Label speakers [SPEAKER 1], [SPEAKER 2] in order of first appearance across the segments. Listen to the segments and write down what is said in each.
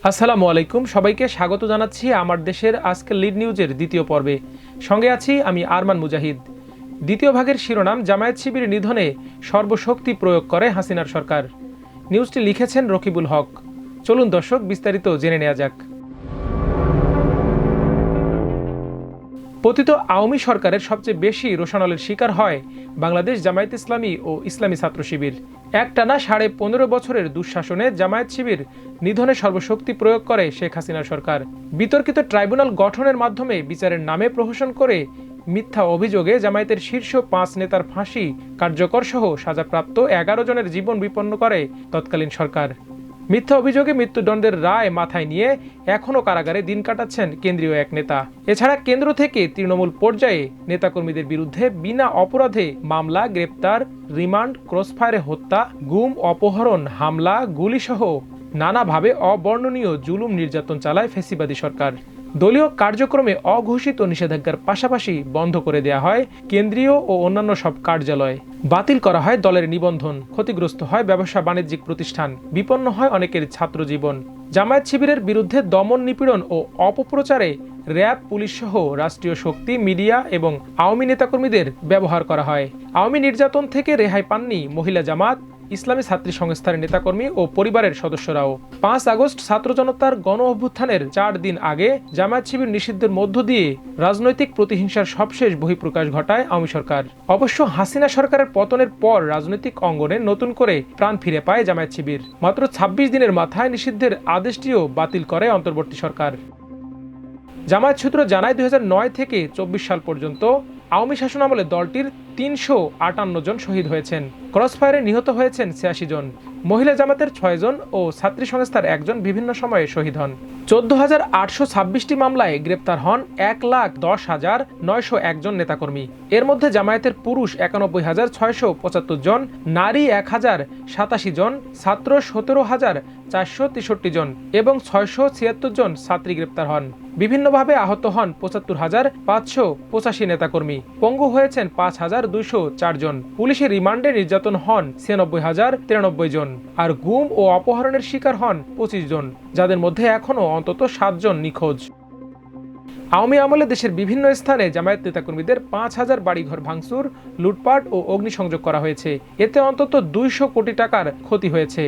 [SPEAKER 1] আসসালামু আলাইকুম, সবাইকে স্বাগত জানাচ্ছি আমার দেশের আজকের লিড নিউজের দ্বিতীয় পর্বে। সঙ্গে আছি আমি আরমান মুজাহিদ। দ্বিতীয় ভাগের শিরোনাম, জামায়াত শিবির নিধনে সর্বশক্তি প্রয়োগ করে হাসিনার সরকার। নিউজটি লিখেছেন রকিবুল হক। চলুন দর্শক, বিস্তারিত জেনে নেওয়া যাক। পতিত আওয়ামী সরকারের সবচেয়ে বেশি রোষানলের শিকার হয় বাংলাদেশ জামায়াত ইসলামী ও ইসলামী ছাত্র শিবির। একটানা 15.5 বছরের দুঃশাসনে জামায়াত শিবির নিধনে সর্বশক্তি প্রয়োগ করে শেখ হাসিনা সরকার। বিতর্কিত ট্রাইব্যুনাল গঠনের মাধ্যমে বিচারের নামে প্রহসন করে মিথ্যা অভিযোগে জামায়াতের শীর্ষ 5 নেতার ফাঁসি কার্যকর সহ সাজাপ্রাপ্ত 11 জনের জীবন বিপন্ন করে তৎকালীন সরকার। মিথ্যা অভিযোগে মৃত্যুদণ্ডের রায় মাথায় নিয়ে এখনও কারাগারে দিন কাটাচ্ছেন কেন্দ্রীয় এক নেতা। এছাড়া কেন্দ্র থেকে তৃণমূল পর্যায়ে নেতাকর্মীদের বিরুদ্ধে বিনা অপরাধে মামলা, গ্রেপ্তার, রিমান্ড, ক্রসফায়ারে হত্যা, গুম, অপহরণ, হামলা, গুলিসহ নানাভাবে অবর্ণনীয় জুলুম নির্যাতন চালায় ফ্যাসিবাদী সরকার। দলীয় কার্যক্রমে অঘোষিত নিষেধাজ্ঞার পাশাপাশি বন্ধ করে দেওয়া হয় কেন্দ্রীয় ও অন্যান্য সব কার্যালয়, বাতিল করা হয় দলের নিবন্ধন, ক্ষতিগ্রস্ত হয় ব্যবসা বাণিজ্যিক প্রতিষ্ঠান, বিপন্ন হয় অনেকের ছাত্র জীবন। জামায়াত শিবিরের বিরুদ্ধে দমন, নিপীড়ন ও অপপ্রচারে র্যাব, পুলিশ সহ রাষ্ট্রীয় শক্তি, মিডিয়া এবং আওয়ামী নেতাকর্মীদের ব্যবহার করা হয়। আওয়ামী নির্যাতন থেকে রেহাই পাননি মহিলা জামাত, ইসলামী ছাত্রী সংস্থার নেতাকর্মী ও পরিবারের সদস্যরাও। 5 আগস্ট ছাত্র জনতার গণ অভ্যুত্থানের 4 দিন আগে জামায়াত শিবির নিষিদ্ধের মধ্য দিয়ে রাজনৈতিক প্রতিহিংসার সবশেষ বহিঃপ্রকাশ ঘটায় আওয়ামী সরকার। অবশ্য হাসিনা সরকারের পতনের পর রাজনৈতিক অঙ্গনে নতুন করে প্রাণ ফিরে পায় জামায়াত শিবির। মাত্র 26 দিনের মাথায় নিষিদ্ধের আদেশটিও বাতিল করে অন্তর্বর্তী সরকার। জামায়াত সূত্র জানায় 2009 থেকে 24 সাল পর্যন্ত আওয়ামী শাসনামলে দলটির 358 জন শহীদ হয়েছেন। ক্রসফায়ারে নিহত হয়েছেন 86 জন। মহিলা জামাতের 6 জন ও ছাত্রী সংস্থার 1 জন বিভিন্ন সময়ে শহীদ হন। 14,826টি মামলায় গ্রেপ্তার হন 1,10,901 জন নেতাকর্মী। এর মধ্যে জামায়াতের পুরুষ 91,675 জন, নারী 1,087 জন, ছাত্র 17,463 জন এবং 676 জন ছাত্রী গ্রেপ্তার হন। বিভিন্নভাবে আহত হন 75,585 নেতাকর্মী। পঙ্গু হয়েছেন 5,204 জন। পুলিশের রিমান্ডে নির্যাতন হন 96,093 জন। আর গুম ও অপহরণের শিকার হন 25 জন, যাদের মধ্যে এখনও অন্তত 7 জন নিখোঁজ। আওয়ামী আমলে দেশের বিভিন্ন স্থানে জামায়াত নেতাকর্মীদের 5,000 বাড়িঘর ভাঙচুর, লুটপাট ও অগ্নিসংযোগ করা হয়েছে। এতে অন্তত 200 কোটি টাকার ক্ষতি হয়েছে।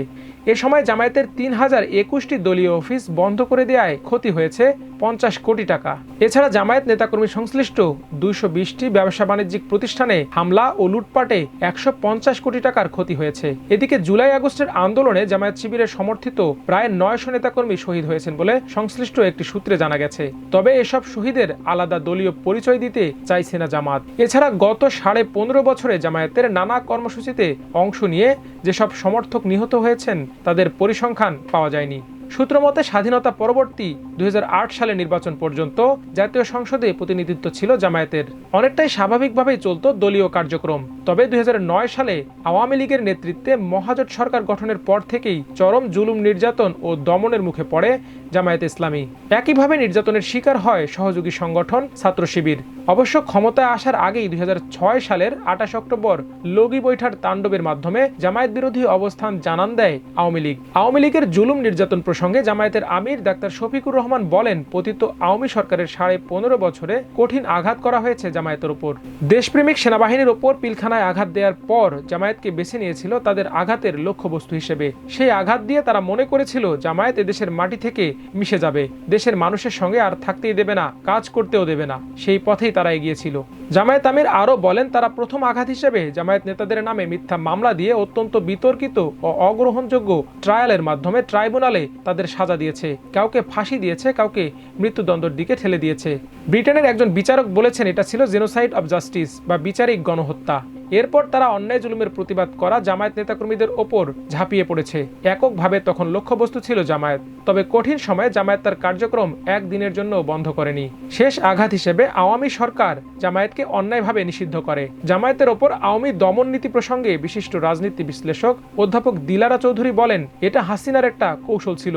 [SPEAKER 1] এ সময় জামায়াতের 3,021টি দলীয় অফিস বন্ধ করে দেওয়ায় ক্ষতি হয়েছে 50 কোটি টাকা। এছাড়া জামায়াত নেতাকর্মী সংশ্লিষ্ট 220টি ব্যবসা বাণিজ্যিক প্রতিষ্ঠানে হামলা ও লুটপাটে 150 কোটি টাকার ক্ষতি হয়েছে। এদিকে জুলাই আগস্টের আন্দোলনে জামায়াত শিবিরের সমর্থিত প্রায় 900 নেতাকর্মী শহীদ হয়েছেন বলে সংশ্লিষ্ট একটি সূত্রে জানা গেছে। তবে এসব শহীদের আলাদা দলীয় পরিচয় দিতে চাইছে না জামাত। এছাড়া গত 15.5 বছরে জামায়াতের নানা কর্মসূচিতে অংশ নিয়ে যেসব সমর্থক নিহত হয়েছেন তাদের পরিসংখ্যান পাওয়া যায়নি। সূত্রমতে স্বাধীনতা পরবর্তী 2008 সালে নির্বাচন পর্যন্ত জাতীয় সংসদে প্রতিনিধিত্ব ছিল জামায়াতের। অনেকটাই স্বাভাবিকভাবেই চলত দলীয় কার্যক্রম। তবে 2009 সালে আওয়ামী লীগের নেতৃত্বে মহাজোট সরকার গঠনের পর থেকেই চরম জুলুম, নির্যাতন ও দমনের মুখে পড়ে জামায়াত ইসলামী। একইভাবে নির্যাতনের শিকার হয় সহযোগী সংগঠন ছাত্র শিবির। অবশ্য ক্ষমতায় আসার আগেই 2006 সালের 28 অক্টোবর লগি বৈঠার তাণ্ডবের মাধ্যমে জামায়াত বিরোধী অবস্থান জানান দেয় আওয়ামী লীগ। আওয়ামী লীগের জুলুম নির্যাতন প্রসঙ্গে জামায়াতের আমির ডাক্তার শফিকুর রহমান বলেন, পতিত আওয়ামী সরকারের 15.5 বছরে কঠিন আঘাত করা হয়েছে জামায়াতের ওপর। দেশপ্রেমিক সেনাবাহিনীর ওপর পিলখানায় আঘাত দেওয়ার পর জামায়াতকে বেছে নিয়েছিল তাদের আঘাতের লক্ষ্যবস্তু হিসেবে। সেই আঘাত দিয়ে তারা মনে করেছিল জামায়াত এদেশের মাটি থেকে মিশে যাবে, দেশের মানুষের সঙ্গে আর থাকতেই দেবে না, কাজ করতেও দেবে না। সেই পথেই তারা এগিয়েছিল। জামায়াত আমির আরও বলেন, তারা প্রথম আঘাত হিসেবে জামায়াত নেতাদের নামে মিথ্যা মামলা দিয়ে অত্যন্ত বিতর্কিত ও অগ্রহণযোগ্য ট্রায়ালের মাধ্যমে ট্রাইব্যুনালে তাদের সাজা দিয়েছে। কাউকে ফাঁসি দিয়েছে, কাউকে মৃত্যুদণ্ডের দিকে ঠেলে দিয়েছে। ব্রিটেনের একজন বিচারক বলেছেন, এটা ছিল জেনোসাইড অব জাস্টিস বা বিচারিক গণহত্যা। এরপর তারা অন্যায় জুলুমের প্রতিবাদ করা জামায়াত নেতাকর্মীদের ওপর ঝাঁপিয়ে পড়েছে। এককভাবে তখন লক্ষ্যবস্তু ছিল জামায়াত। তবে কঠিন সময়ে জামায়াত তার কার্যক্রম একদিনের জন্য বন্ধ করেনি। শেষ আঘাত হিসেবে আওয়ামী সরকার জামায়াতকে অন্যায়ভাবে নিষিদ্ধ করে। জামায়াতের ওপর আওয়ামী দমন নীতি প্রসঙ্গে বিশিষ্ট রাজনীতি বিশ্লেষক অধ্যাপক দিলারা চৌধুরী বলেন, এটা হাসিনার একটা কৌশল ছিল।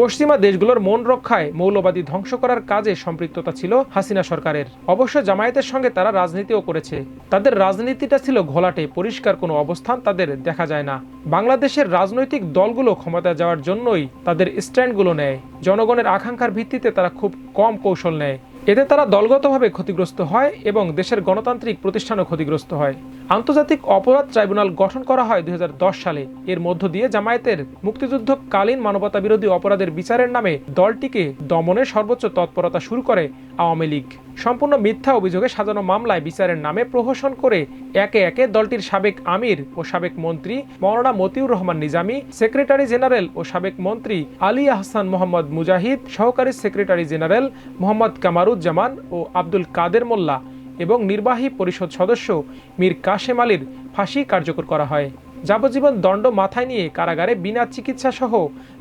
[SPEAKER 1] পশ্চিমা দেশগুলোর মন রক্ষায় মৌলবাদী ধ্বংস করার কাজে সম্পৃক্ততা ছিল হাসিনা সরকারের। অবশ্য জামায়াতের সঙ্গে তারা রাজনীতিও করেছে। তাদের রাজনীতিটা ছিল ঘোলাটে, পরিষ্কার কোনো অবস্থান তাদের দেখা যায় না। বাংলাদেশের রাজনৈতিক দলগুলো ক্ষমতায় যাওয়ার জন্যই তাদের স্ট্যান্ডগুলো নেয়। জনগণের আকাঙ্ক্ষার ভিত্তিতে তারা খুব কম কৌশল নেয়। এতে তারা দলগতভাবে ক্ষতিগ্রস্ত হয় এবং দেশের গণতান্ত্রিক প্রতিষ্ঠানও ক্ষতিগ্রস্ত হয়। আন্তর্জাতিক অপরাধ ট্রাইব্যুনাল গঠন করা হয় 2010 সালে। এর মধ্য দিয়ে জামায়াতের মুক্তিযুদ্ধকালীন মানবতাবিরোধী অপরাধের বিচারের নামে দলটিকে দমনের সর্বোচ্চ তৎপরতা শুরু করে আওয়ামী লীগ। সম্পূর্ণ মিথ্যা অভিযোগে সাজানো মামলায় বিচারের নামে প্রহসন করে একে একে দলটির সাবেক আমির ও সাবেক মন্ত্রী মাওলানা মতিউর রহমান নিজামী, সেক্রেটারি জেনারেল ও সাবেক মন্ত্রী আলী আহসান মোহাম্মদ মুজাহিদ, সহকারী সেক্রেটারি জেনারেল মোহাম্মদ কামারুজ্জামান ও আব্দুল কাদের মোল্লা এবং নির্বাহী পরিষদ সদস্য মীর কাশেম আলীর ফাঁসি কার্যকর করা হয়। যাবজ্জীবন দণ্ড মাথায় নিয়ে কারাগারে বিনা চিকিৎসা সহ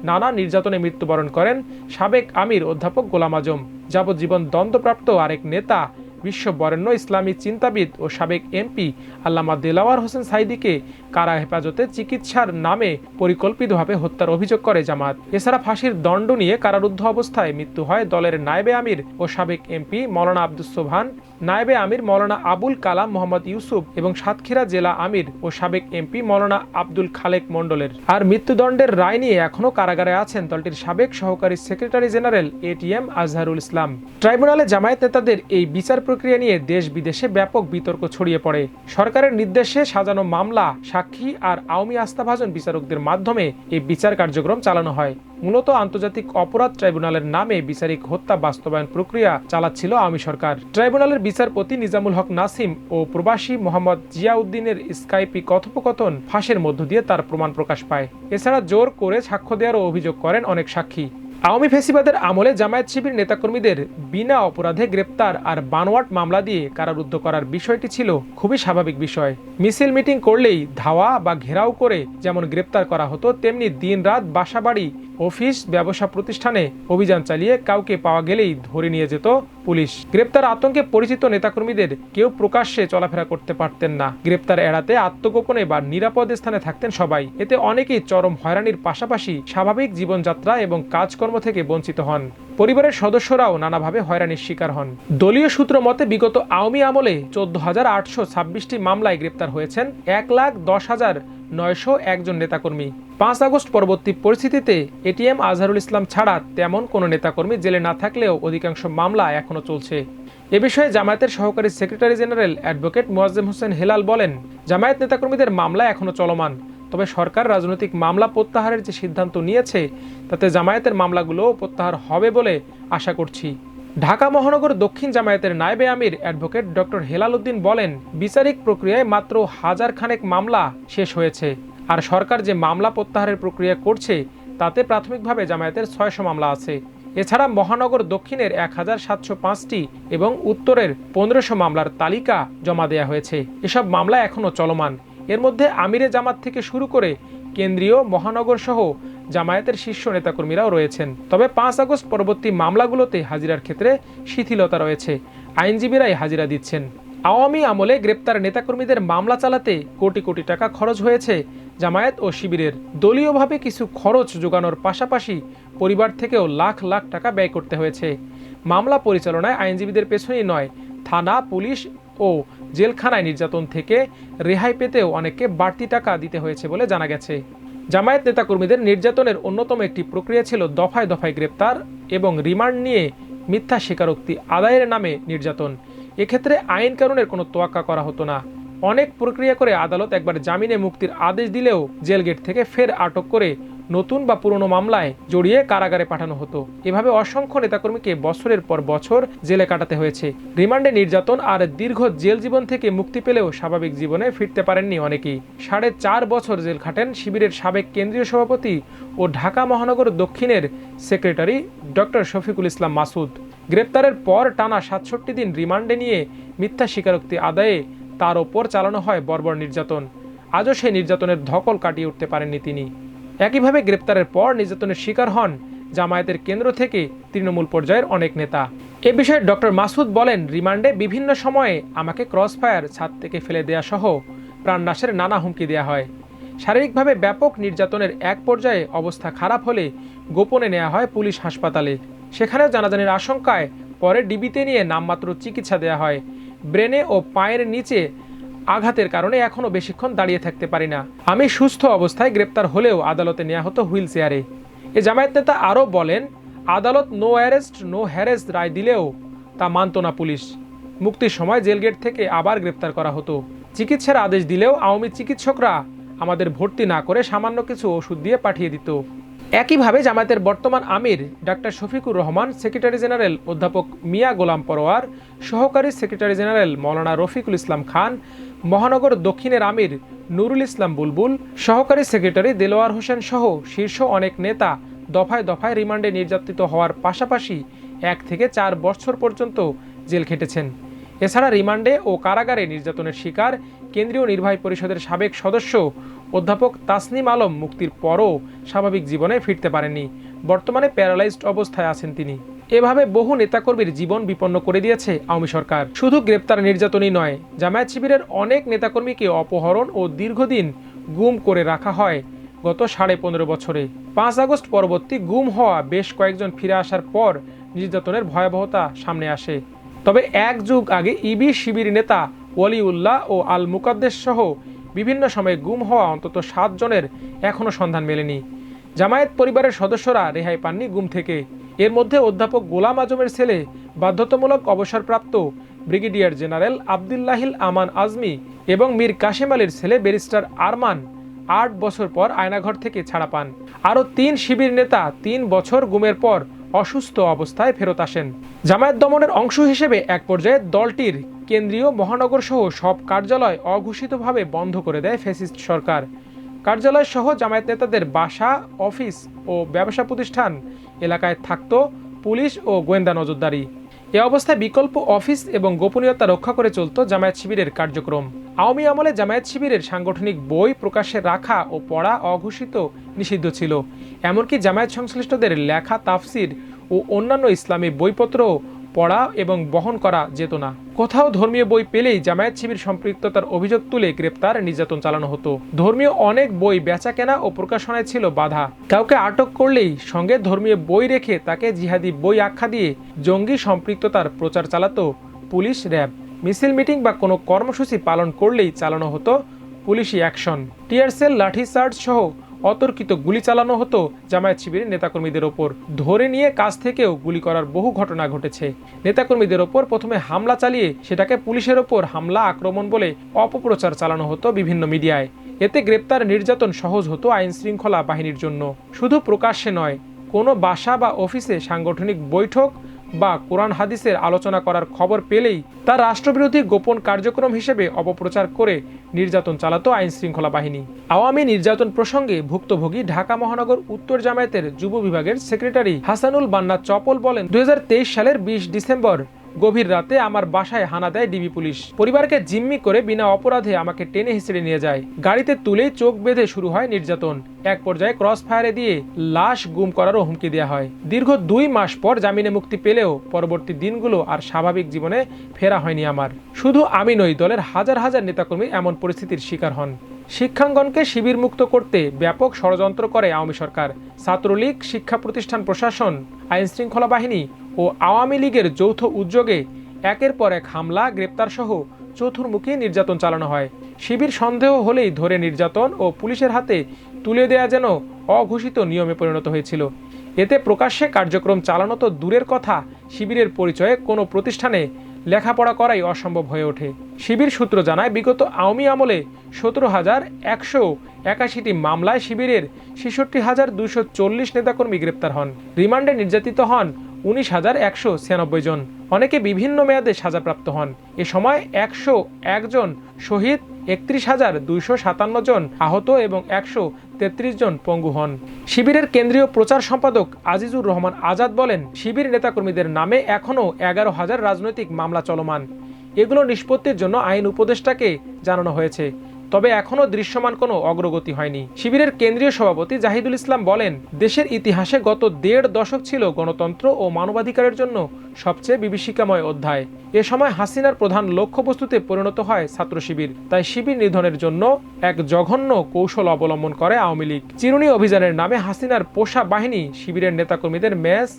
[SPEAKER 1] নানা নির্যাতনে মৃত্যুবরণ করেন সাবেক আমির অধ্যাপক গোলাম আজম। যাবজ্জীবন দণ্ডপ্রাপ্ত আরেক নেতা, বিশ্ববরেণ্য ইসলামী চিন্তাবিদ ও সাবেক এমপি আল্লামা দেলাওয়ার হোসেন সাঈদীকে কারা হেফাজতে চিকিৎসার নামে পরিকল্পিতভাবে হত্যার অভিযোগ করে জামাত। এছাড়া ফাঁসির দণ্ড নিয়ে কারারুদ্ধ অবস্থায় মৃত্যু হয় দলের নায়েবে আমির ও সাবেক এমপি মাওলানা আব্দুস সোবহান, নায়েবে আমির মাওলানা আবুল কালাম মোহাম্মদ ইউসুফ এবং সাতক্ষীরা জেলা আমির ও সাবেক এমপি মাওলানা আব্দুল খালেক মণ্ডলের। আর মৃত্যুদণ্ডের রায় নিয়ে এখনও কারাগারে আছেন দলটির সাবেক সহকারী secretary general ATM Azharul Islam. ট্রাইব্যুনালে জামায়াত নেতাদের এই বিচার প্রক্রিয়া নিয়ে দেশ বিদেশে ব্যাপক বিতর্ক ছড়িয়ে পড়ে। সরকারের নির্দেশে সাজানো মামলা, সাক্ষী আর আওয়ামী আস্থাভাজন বিচারকদের মাধ্যমে এই বিচার কার্যক্রম চালানো হয়। মূলত আন্তর্জাতিক অপরাধ ট্রাইব্যুনালের নামে বিচারিক হত্যা বাস্তবায়ন প্রক্রিয়া চালাচ্ছিল আওয়ামী সরকার। ট্রাইব্যুনালের বিচারপতি নিজামুল হক নাসিম ও প্রবাসী মোহাম্মদ জিয়াউদ্দিনের স্কাইপি কথোপকথন ফাঁসের মধ্য দিয়ে তার প্রমাণ প্রকাশ পায়। এছাড়া জোর করে সাক্ষ্য দেওয়ারও অভিযোগ করেন অনেক সাক্ষী। আওয়ামী ফ্যাসিবাদের আমলে জামায়াত শিবির নেতাকর্মীদের বিনা অপরাধে গ্রেপ্তার আর বানোয়াট মামলা দিয়ে কারারুদ্ধ করার বিষয়টি ছিল খুবই স্বাভাবিক বিষয়। মিছিল মিটিং করলেই ধাওয়া বা ঘেরাও করে যেমন গ্রেপ্তার করা হতো, তেমনি দিনরাত বাসাবাড়ি, অফিস, ব্যবসা প্রতিষ্ঠানে অভিযান চালিয়ে কাউকে পাওয়া গেলেই ধরে নিয়ে যেত পুলিশ। গ্রেপ্তার আতঙ্কে পরিচিত নেতাকর্মীদের কেউ প্রকাশ্যে চলাফেরা করতে পারতেন না। গ্রেপ্তার এড়াতে আত্মগোপনে বা নিরাপদ স্থানে থাকতেন সবাই। এতে অনেকেই চরম হয়রানির পাশাপাশি স্বাভাবিক জীবনযাত্রা এবং কাজকর্ম থেকে বঞ্চিত হন। পরিবারের সদস্যরাও নানাভাবে হয়রানির শিকার হন। দলীয় সূত্র মতে বিগত আওয়ামী আমলে 14,826টি মামলায় গ্রেপ্তার হয়েছেন 1,10,901 জন নেতাকর্মী। 5 আগস্ট পরবর্তী পরিস্থিতিতে এটিএম আজহারুল ইসলাম ছাড়া তেমন কোনো নেতাকর্মী জেলে না থাকলেও অধিকাংশ মামলা এখনো চলছে। এ বিষয়ে জামায়াতের সহকারী secretary general advocate Moazzem Hossain Helal বলেন, জামায়াত নেতাকর্মীদের মামলা এখনো চলমান। তবে সরকার রাজনৈতিক মামলা প্রত্যাহারের যে সিদ্ধান্ত নিয়েছে তাতে জামায়াতের মামলাগুলোও প্রত্যাহার হবে বলে আশা করছি। ঢাকা মহানগর দক্ষিণ জামায়াতের নায়েবে আমির অ্যাডভোকেট ডক্টর হেলাল উদ্দিন বলেন, বিচারিক প্রক্রিয়ায় মাত্র 1000 খানেক মামলা শেষ হয়েছে। আর সরকার যে মামলা প্রত্যাহারের প্রক্রিয়া করছে তাতে প্রাথমিকভাবে জামায়াতের 600 মামলা আছে। এছাড়া মহানগর দক্ষিণের 1705টি এবং উত্তরের 1500 মামলার তালিকা জমা দেওয়া হয়েছে। এসব মামলা এখনও চলমান। এর মধ্যে আমিরে জামাত থেকে শুরু করে কেন্দ্রীয়, মহানগর সহ জামায়াতের শীর্ষ নেতাকর্মীরাও রয়েছেন। তবে 5 আগস্ট পরবর্তী মামলাগুলোতে হাজিরার ক্ষেত্রে শিথিলতা রয়েছে, আইনজীবীরাই হাজিরা দিচ্ছেন। আওয়ামী আমলে গ্রেপ্তার নেতাকর্মীদের মামলা চালাতে কোটি কোটি টাকা খরচ হয়েছে জামায়াত ও শিবিরের। দলীয়ভাবে কিছু খরচ জোগানোর পাশাপাশি পরিবার থেকেও লাখ লাখ টাকা ব্যয় করতে হয়েছে। মামলা পরিচালনায় আইনজীবীদের পেছনেই নয়, থানা, পুলিশ ও জেলখানায় নির্যাতন থেকে রেহাই পেতেও অনেককে বাড়তি টাকা দিতে হয়েছে বলে জানা গেছে। জামায়াত নেতাকর্মীদের নির্যাতনের অন্যতম একটি প্রক্রিয়া ছিল দফায় দফায় গ্রেপ্তার এবং রিমান্ড নিয়ে মিথ্যা স্বীকারোক্তি আদায়ের নামে নির্যাতন। এক্ষেত্রে আইন কানুনের কোনো তোয়াক্কা করা হতো না। অনেক প্রক্রিয়া করে আদালত একবার জামিনে মুক্তির আদেশ দিলেও জেল গেট থেকে ফের আটক করে নতুন বা পুরনো মামলায় জড়িয়ে কারাগারে পাঠানো হতো। এভাবে অসংখ্য নেতাকর্মীকে বছরের পর বছর জেলে কাটাতে হয়েছে। রিমান্ডে নির্যাতন আর দীর্ঘ জেল জীবন থেকে মুক্তি পেলেও স্বাভাবিক জীবনে ফিরতে পারেননি অনেকেই। 4.5 বছর জেল খাটেন শিবিরের সাবেক কেন্দ্রীয় সভাপতি ও ঢাকা মহানগর দক্ষিণের সেক্রেটারি ডক্টর শফিকুল ইসলাম মাসুদ। গ্রেপ্তারের পর টানা 67 দিন রিমান্ডে নিয়ে মিথ্যা স্বীকারোক্তি আদায়ে তার ওপর চালানো হয় বর্বর নির্যাতন। আজও সেই নির্যাতনের ধকল কাটিয়ে উঠতে পারেননি তিনি। একইভাবে গ্রেপ্তারের পর নির্যাতনের শিকার হন জামায়াতের কেন্দ্র থেকে তৃণমূল পর্যায়ের অনেক নেতা। এ বিষয়ে ডক্টর মাসুদ বলেন, রিমান্ডে বিভিন্ন সময়ে আমাকে ক্রসফায়ার, ছাদ থেকে ফেলে দেয়া সহ প্রাণনাশের নানা হুমকি দেওয়া হয়। শারীরিকভাবে ব্যাপক নির্যাতনের এক পর্যায়ে অবস্থা খারাপ হলে গোপনে নেওয়া হয় পুলিশ হাসপাতালে। সেখানেও জানাজানির আশঙ্কায় পরে ডিবিতে নিয়ে নামমাত্র চিকিৎসা দেওয়া হয়। ব্রেনে ও পায়ের নিচে আঘাতের কারণে এখনও বেশিক্ষণ দাঁড়িয়ে থাকতে পারি না। আমি সুস্থ অবস্থায় গ্রেপ্তার হলেও আদালতে নেওয়া হতো হুইল চেয়ারে। এ জামায়াত নেতা আরও বলেন, আদালত নো অ্যারেস্ট নো হ্যারেস রায় দিলেও তা মানত না পুলিশ। মুক্তির সময় জেলগেট থেকে আবার গ্রেপ্তার করা হতো। চিকিৎসার আদেশ দিলেও আওয়ামী চিকিৎসকরা আমাদের ভর্তি না করে সামান্য কিছু ওষুধ দিয়ে পাঠিয়ে দিত। একইভাবে জামায়াতের বর্তমান আমির doctor Shafiqur Rahman, secretary general অধ্যাপক মিয়া গোলাম পরোয়ার, সহকারী সেক্রেটারি জেনারেল মৌলানা রফিকুল ইসলাম খান, মহানগর দক্ষিণের আমির নুরুল ইসলাম বুলবুল, সহকারী সেক্রেটারি দেলোয়ার হোসেন সহ শীর্ষ অনেক নেতা দফায় দফায় রিমান্ডে নির্যাতিত হওয়ার পাশাপাশি 1 থেকে 4 বছর পর্যন্ত জেল খেটেছেন। এছাড়া রিমান্ডে ও কারাগারে নির্যাতনের শিকার কেন্দ্রীয় নির্বাহী পরিষদের সাবেক সদস্য অধ্যাপক তাসনিম আলম মুক্তির পরও স্বাভাবিক জীবনে ফিরতে পারেননি। বর্তমানে প্যারালাইজড অবস্থায় আছেন তিনি। এভাবে বহু নেতাকর্মীর জীবন বিপন্ন করে দিয়েছে আওয়ামী সরকার। শুধু গ্রেপ্তার নির্যাতনই নয়, জামায়াত শিবিরের অনেক নেতাকর্মীকে অপহরণ ও দীর্ঘদিন গুম করে রাখা হয় গত 15.5 বছরে। 5 আগস্ট পরবর্তী গুম হওয়া বেশ কয়েকজন ফিরে আসার পর নির্যাতনের ভয়াবহতা সামনে আসে। তবে 1 যুগ আগে ইবি শিবির নেতা ওয়ালিউল্লাহ ও আল মুকাদ্দেস সহ বিভিন্ন সময়ে গুম হওয়া অন্তত 7 জনের এখনও সন্ধান মেলেনি। জামায়াত পরিবারের সদস্যরা রেহাই পাননি গুম থেকে। এর মধ্যে অধ্যাপক গোলাম আজমের ছেলে বাধ্যতামূলক অবসরপ্রাপ্ত ব্রিগেডিয়ার জেনারেল আবদুল্লাহিল আমান আজমি এবং মীর কাশেম আলীর ছেলে ব্যারিস্টার আরমান 8 বছর পর আয়নাঘর থেকে ছাড়া পান। আরও 3 শিবির নেতা 3 বছর গুমের পর অসুস্থ অবস্থায় ফেরত আসেন। জামায়াত দমনের অংশ হিসেবে এক পর্যায়ে দলটির কেন্দ্রীয় মহানগর সহ সব কার্যালয় অঘোষিতভাবে বন্ধ করে দেয় ফ্যাসিস্ট সরকার। কার্যালয় সহ জামায়াত নেতাদের বাসা, অফিস ও ব্যবসা প্রতিষ্ঠান এলাকায় থাকত পুলিশ ও গোয়েন্দা নজরদারি। এ অবস্থায় বিকল্প অফিস এবং গোপনীয়তা রক্ষা করে চলত জামায়াত শিবিরের কার্যক্রম। আওয়ামী আমলে জামায়াত শিবিরের সাংগঠনিক বই প্রকাশ্যে রাখা ও পড়া অঘোষিত নিষিদ্ধ ছিল। এমনকি জামায়াত সংশ্লিষ্টদের লেখা তাফসির ও অন্যান্য ইসলামী বইপত্র পড়া এবং বহন করা যেত না। কোথাও ধর্মীয় বই পেলেই জামায়াত শিবির সম্পৃক্ততার অভিযোগ তুলে গ্রেপ্তার, নির্যাতন চালানো হতো। ধর্মীয় অনেক বই বেচা কেনা ও প্রকাশনায় ছিল বাধা। কাউকে আটক করলেই সঙ্গে ধর্মীয় বই রেখে তাকে জিহাদি বই আখ্যা দিয়ে জঙ্গি সম্পৃক্ততার প্রচার চালাতো পুলিশ, র্যাব। মিছিল, মিটিং বা কোনো কর্মসূচি পালন করলেই চালানো হতো পুলিশি অ্যাকশন। টিয়ার সেল, লাঠিচার্জ সহ অতর্কিত গুলি চালানো হতো জামায়াত শিবিরের নেতাকর্মীদের ওপর। ধরে নিয়ে কাছ থেকেও গুলি করার বহু ঘটনা ঘটেছে। নেতাকর্মীদের ওপর প্রথমে হামলা চালিয়ে সেটাকে পুলিশের ওপর হামলা, আক্রমণ বলে অপপ্রচার চালানো হতো বিভিন্ন মিডিয়ায়। এতে গ্রেপ্তার, নির্যাতন সহজ হতো আইন শৃঙ্খলা বাহিনীর জন্য। শুধু প্রকাশ্যে নয়, কোনো বাসা বা অফিসে সাংগঠনিক বৈঠক বা কোরআন হাদিসের আলোচনা করার খবর পেলেই তা রাষ্ট্রবিরোধী গোপন কার্যক্রম হিসেবে অপপ্রচার করে নির্যাতন চালাতো আইন শৃঙ্খলা বাহিনী। আওয়ামী নির্যাতন প্রসঙ্গে ভুক্তভোগী ঢাকা মহানগর উত্তর জামায়াতের যুব বিভাগের সেক্রেটারি হাসানুল বান্না চপল বলেন, 2023 সালের 20 ডিসেম্বর গভীর রাতে আমার বাসায় হানা দেয় ডিবি পুলিশ। পরিবারকে জিম্মি করে বিনা অপরাধে আমাকে টেনে হিঁচড়ে নিয়ে যায়। গাড়িতে তুলেই চোখ বেঁধে শুরু হয় নির্যাতন। এক পর্যায়ে ক্রস ফায়ারে দিয়ে লাশ গুম করারও হুমকি দেওয়া হয়। দীর্ঘ 2 মাস পর জামিনে মুক্তি পেলেও পরবর্তী দিনগুলো আর স্বাভাবিক জীবনে ফেরা হয়নি আমার। শুধু আমি নই, দলের হাজার হাজার নেতাকর্মী এমন পরিস্থিতির শিকার হন। শিক্ষাঙ্গনকে শিবির মুক্ত করতে ব্যাপক ষড়যন্ত্র করে আওয়ামী সরকার। ছাত্রলীগ, শিক্ষা প্রতিষ্ঠান প্রশাসন, আইন শৃঙ্খলা বাহিনী ও আওয়ামী লীগের যৌথ উদ্যোগে একের পর এক হামলা, গ্রেপ্তার সহ চতুর্মুখী নির্যাতন চালানো হয়। শিবির সন্দেহ হলেই ধরে নির্যাতন ও পুলিশের হাতে তুলে দেয়া যেন অঘোষিত নিয়মে পরিণত হয়েছিল। এতে প্রকাশ্যে কার্যক্রম চালানো তো দূরের কথা, শিবিরের পরিচয়ে কোনো প্রতিষ্ঠানে লেখাপড়া করাই অসম্ভব হয়ে ওঠে। শিবির সূত্র জানায়, বিগত আওয়ামী আমলে 17,181টি মামলায় শিবিরের 66,240 নেতাকর্মী গ্রেপ্তার হন। রিমান্ডে নির্যাতিত হন 19,196 জন। অনেকে বিভিন্ন মেয়াদে সাজাপ্রাপ্ত হন। এ সময় 101 জন শহীদ, 31,257 জন আহত এবং 133 জন পঙ্গু হন। শিবিরের কেন্দ্রীয় প্রচার সম্পাদক আজিজুর রহমান আজাদ বলেন, শিবির নেতাকর্মীদের নামে এখনও 11,000 রাজনৈতিক মামলা চলমান। এগুলো নিষ্পত্তির জন্য আইন উপদেষ্টাকে জানানো হয়েছে। তবে এখনও দৃশ্যমান কোনো অগ্রগতি হয়নি। শিবিরের কেন্দ্রীয় সভাপতি জাহিদুল ইসলাম বলেন, দেশের ইতিহাসে গত ১.৫ দশক ছিল গণতন্ত্র ও মানবাধিকারের জন্য সবচেয়ে বিভীষিকাময় অধ্যায়। এ সময় হাসিনার প্রধান লক্ষ্যবস্তুতে পরিণত হয় ছাত্র শিবির। তাই শিবির নিধনের জন্য এক জঘন্য কৌশল অবলম্বন করে আওয়ামী লীগ। চিরুনি অভিযানের নামে হাসিনার পোষা বাহিনী শিবিরের নেতাকর্মীদের মেস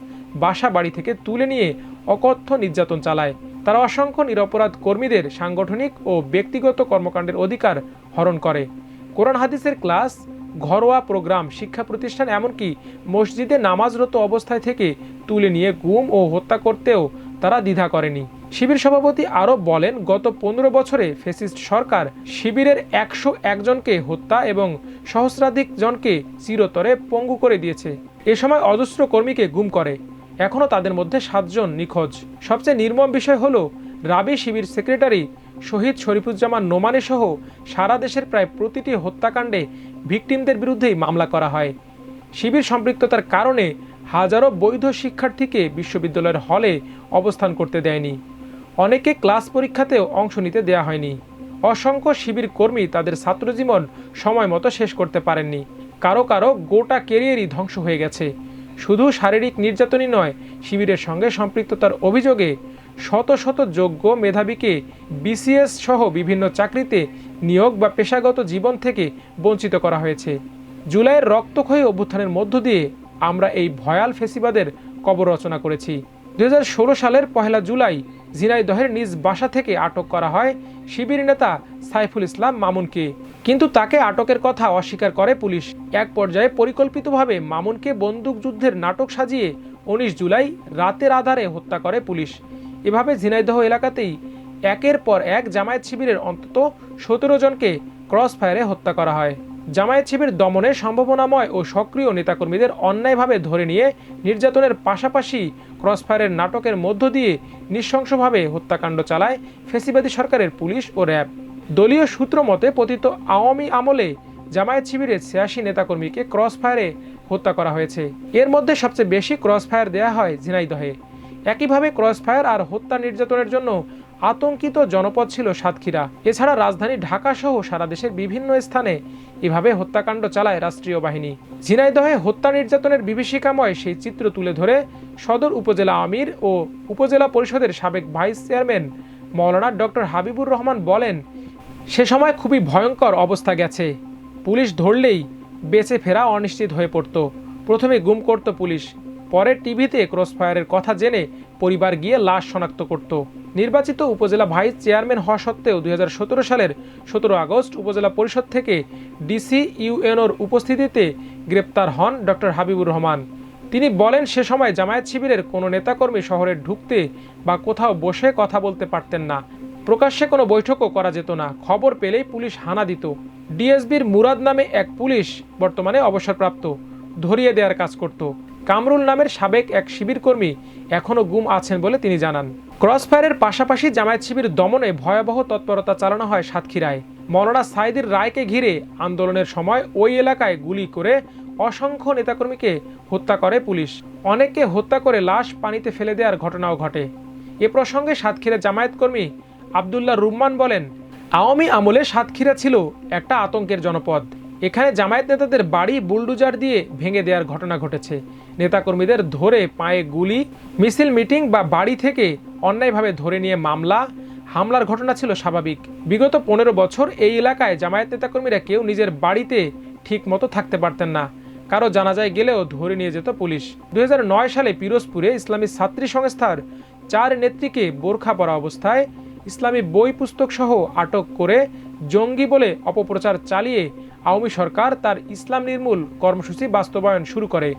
[SPEAKER 1] বাসা বাড়ি থেকে তুলে নিয়ে অকথ্য নির্যাতন চালায়। তারা অসংখ্য নিরপরাধ কর্মীদের সাংগঠনিক ও ব্যক্তিগত কর্মকাণ্ডের অধিকার হরণ করে। কোরআন হাদিসের ক্লাস, ঘরোয়া প্রোগ্রাম, শিক্ষা প্রতিষ্ঠান, এমনকি মসজিদে নামাজরত অবস্থায় থেকে তুলে নিয়ে গুম ও হত্যা করতেও তারা দ্বিধা করেনি। শিবির সভাপতি আরও বলেন, গত ১৫ বছরে ফ্যাসিস্ট সরকার শিবিরের ১০১ জনকে হত্যা এবং সহস্রাধিক জনকে চিরতরে পঙ্গু করে দিয়েছে। এ সময় অজস্র কর্মীকে গুম করে। এখনও তাদের মধ্যে ৭ জন নিখোঁজ। সবচেয়ে নির্মম বিষয় হলো, রাবি শিবির সেক্রেটারি শহীদ শরীফুজ্জামান নোমানী সহ সারা দেশের প্রায় প্রতিটি হত্যাকাণ্ডে ভিকটিমদের বিরুদ্ধেই মামলা করা হয়। শিবির সম্পৃক্ততার কারণে হাজারো বৈধ শিক্ষার্থীকে বিশ্ববিদ্যালয়ের হলে অবস্থান করতে দেয়নি। অনেকে ক্লাস পরীক্ষাতেও অংশ নিতে দেয়া হয়নি। অসংখ্য শিবির কর্মী তাদের ছাত্রজীবন সময় মতো শেষ করতে পারেননি। কারো কারো গোটা ক্যারিয়ারই ধ্বংস হয়ে গেছে। শুধু শারীরিক নির্যাতনই নয়, শিবিরের সঙ্গে সম্পৃক্ততার অভিযোগে শত শত যোগ্য মেধাবীকে বিসিএস সহ বিভিন্ন চাকরিতে নিয়োগ বা পেশাগত জীবন থেকে বঞ্চিত করা হয়েছে। জুলাইয়ের রক্তক্ষয়ী অভ্যুত্থানের মধ্য দিয়ে আমরা এই ভয়াল ফেসিবাদের কবর রচনা করেছি। ২০১৬ সালের ১ জুলাই ঝিনাইদহের নিজ বাসা থেকে আটক করা হয় শিবির নেতা সাইফুল ইসলাম মামুনকে, কিন্তু তাকে আটকের কথা অস্বীকার করে পুলিশ। এক পর্যায়ে পরিকল্পিতভাবে মামুনকে বন্দুকযুদ্ধের নাটক সাজিয়ে ১৯ জুলাই রাতের আধারে হত্যা করে পুলিশ। এভাবে ঝিনাইদহ এলাকাতেই একের পর এক জামায়াত শিবিরের অন্তত ১৭ জনকে ক্রস ফায়ারে হত্যা করা হয়। জামায়াত শিবির দমনে সম্ভাবনাময় ও সক্রিয় নেতাকর্মীদের অন্যায়ভাবে ধরে নিয়ে নির্যাতনের পাশাপাশি ক্রসফায়ারের নাটকের মধ্য দিয়ে নৃশংসভাবে হত্যাকাণ্ড চালায় ফ্যাসিবাদী সরকারের পুলিশ ও র্যাব। দলীয় সূত্র মতে পতিত আওয়ামী আমলে জামায়াত শিবিরের ৮৬ নেতাকর্মীকে ক্রসফায়ারে হত্যা করা হয়েছে। এর মধ্যে সবচেয়ে বেশি ক্রসফায়ার দেয়া হয় ঝিনাইদহে। একইভাবে ক্রসফায়ার আর হত্যা নির্যাতনের জন্য আতঙ্কিত জনপদ ছিল সাতক্ষীরা। এছাড়া রাজধানী ঢাকা সহ সারা দেশের বিভিন্ন স্থানে এভাবে হত্যাকাণ্ড চালায় রাষ্ট্রীয় বাহিনী। ঝিনাইদহে হত্যা নির্যাতনের বিভীষিকাময় সেই চিত্র তুলে ধরে সদর উপজেলা আমির ও উপজেলা পরিষদের সাবেক ভাইস চেয়ারম্যান মাওলানা ডক্টর হাবিবুর রহমান বলেন, সে সময় খুবই ভয়ঙ্কর অবস্থা গেছে। পুলিশ ধরলেই বেঁচে ফেরা অনিশ্চিত হয়ে পড়ত। প্রথমে গুম করত পুলিশ, পরে টিভিতে ক্রসফায়ারের কথা জেনে পরিবার গিয়ে লাশ শনাক্ত করত। নির্বাচিত উপজেলা ভাইস চেয়ারম্যান হওয়া সত্ত্বেও ২০১৭ সালের ১৭ আগস্ট উপজেলা পরিষদ থেকে ডিসি ইউএনওর উপস্থিতিতে গ্রেপ্তার হন ডক্টর হাবিবুর রহমান। তিনি বলেন, সে সময় জামায়াত শিবিরের কোনো নেতাকর্মী শহরে ঢুকতে বা কোথাও বসে কথা বলতে পারতেন না। প্রকাশ্যে কোনো বৈঠকও করা যেত না। খবর পেলেই পুলিশ হানা দিত। ডিএসবির মুরাদ নামে এক পুলিশ, বর্তমানে অবসরপ্রাপ্ত, ধরিয়ে দেওয়ার কাজ করত। কামরুল নামের সাবেক এক শিবির কর্মী এখনও গুম আছেন বলে তিনি জানান। ক্রসফায়ারের পাশাপাশি জামায়াত শিবির দমনে ভয়াবহ তৎপরতা চালানো হয় সাতক্ষীরায়। মৌলানা সাইদির রায়কে ঘিরে আন্দোলনের সময় ওই এলাকায় গুলি করে অসংখ্য নেতাকর্মীকে হত্যা করে পুলিশ। অনেককে হত্যা করে লাশ পানিতে ফেলে দেওয়ার ঘটনাও ঘটে। এ প্রসঙ্গে সাতক্ষীরা জামায়াত কর্মী আবদুল্লাহ রুম্মান বলেন, আওয়ামী আমলে সাতক্ষীরা ছিল একটা আতঙ্কের জনপদ। এখানে জামায়াত নেতাদের বাড়ি বুলডোজার দিয়ে ভেঙে দেওয়ার ঘটনা ঘটেছে। নেতাকর্মীদের ধরে পায়ে গুলি, মিছিল, মিটিং বা বাড়ি থেকে অন্যায়ভাবে ধরে নিয়ে হামলার ঘটনা ছিল স্বাভাবিক। বিগত ১৫ বছর এই এলাকায় জামায়াত নেতাকর্মীরা কেউ নিজের বাড়িতে ঠিক মতো থাকতে পারতেন না। কারো জানাজায় গেলেও ধরে নিয়ে যেত পুলিশ। ২০০৯ সালে পিরোজপুরে ইসলামী ছাত্রী সংস্থার ৪ নেত্রীকে বোরখা পরা অবস্থায় ইসলামী বই পুস্তক সহ আটক করে জঙ্গি বলে অপপ্রচার চালিয়ে আওয়ামী সরকার তার ইসলাম নির্মূল কর্মসূচি বাস্তবায়ন শুরু করে।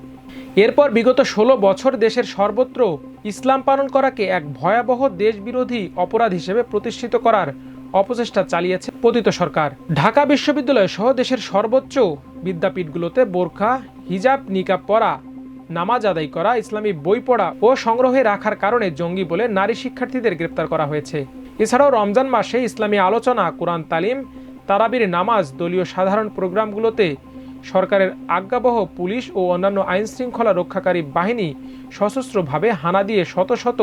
[SPEAKER 1] এরপর বিগত ১৬ বছর দেশের সর্বত্র ইসলাম পালন করাকে এক ভয়াবহ দেশবিরোধী অপরাধ হিসেবে প্রতিষ্ঠিত করার অপচেষ্টা চালিয়েছে পতিত সরকার। ঢাকা বিশ্ববিদ্যালয় সহ দেশের সর্বোচ্চ বিদ্যাপীঠগুলোতে বোরখা, হিজাব, নিকাব পরা, নামাজ আদায় করা, ইসলামী বই পড়া ও সংগ্রহে রাখার কারণে জঙ্গি বলে নারী শিক্ষার্থীদের গ্রেপ্তার করা হয়েছে। এছাড়াও রমজান মাসে ইসলামী আলোচনা, কোরআন তালিম, তারাবির নামাজ, দলীয় সাধারণ প্রোগ্রামগুলোতে সরকারের আজ্ঞাবহ পুলিশ ও অন্যান্য আইনশৃঙ্খলা রক্ষাকারী বাহিনী সশস্ত্রভাবে হানা দিয়ে শত শত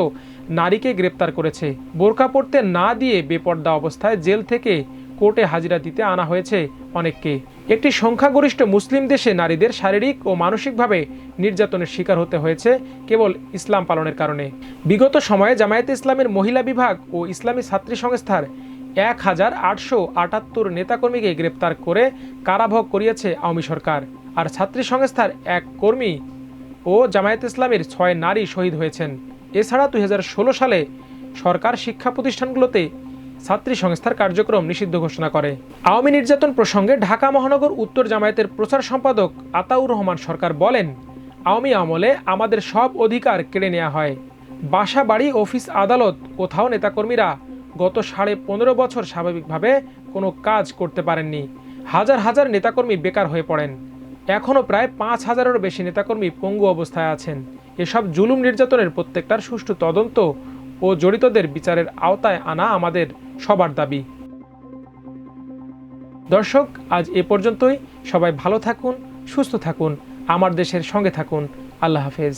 [SPEAKER 1] নারীকে গ্রেপ্তার করেছে। বোরকা পরতে না দিয়ে বেপর্দা অবস্থায় জেল থেকে কোর্টে হাজিরা দিতে আনা হয়েছে অনেককে। একটি সংখ্যাগরিষ্ঠ মুসলিম দেশে নারীদের শারীরিক ও মানসিকভাবে নির্যাতনের শিকার হতে হয়েছে কেবল ইসলাম পালনের কারণে। বিগত সময়ে জামায়াতে ইসলামের মহিলা বিভাগ ও ইসলামী ছাত্রী সংস্থার 1878 নেতাকর্মীকে গ্রেপ্তার করে কারাভোগ করিয়েছে আওয়ামী সরকার। আর ছাত্রী সংস্থার 1 কর্মী ও জামায়াতে ইসলামের 6 নারী শহীদ হয়েছেন। এছাড়া 2016 সালে সরকার শিক্ষা প্রতিষ্ঠানগুলোতে ছাত্রী সংস্থার কার্যক্রম নিষিদ্ধ ঘোষণা করে। আওয়ামী নির্যাতন প্রসঙ্গে ঢাকা মহানগর উত্তর জামায়াতের প্রচার সম্পাদক আতাউর রহমান সরকার বলেন, আওয়ামী আমলে আমাদের সব অধিকার কেড়ে নেওয়া হয়। বাসা বাড়ি অফিস আদালত কোথাও নেতাকর্মীরা গত 15.5 বছর স্বাভাবিকভাবে কোনো কাজ করতে পারেননি। হাজার হাজার নেতাকর্মী বেকার হয়ে পড়েন। এখনও প্রায় 5,000-এরও বেশি নেতাকর্মী পঙ্গু অবস্থায় আছেন। এসব জুলুম নির্যাতনের প্রত্যেকটার সুষ্ঠু তদন্ত ও জড়িতদের বিচারের আওতায় আনা আমাদের সবার দাবি। দর্শক, আজ এ পর্যন্তই। সবাই ভালো থাকুন, সুস্থ থাকুন, আমার দেশের সঙ্গে থাকুন। আল্লাহ হাফেজ।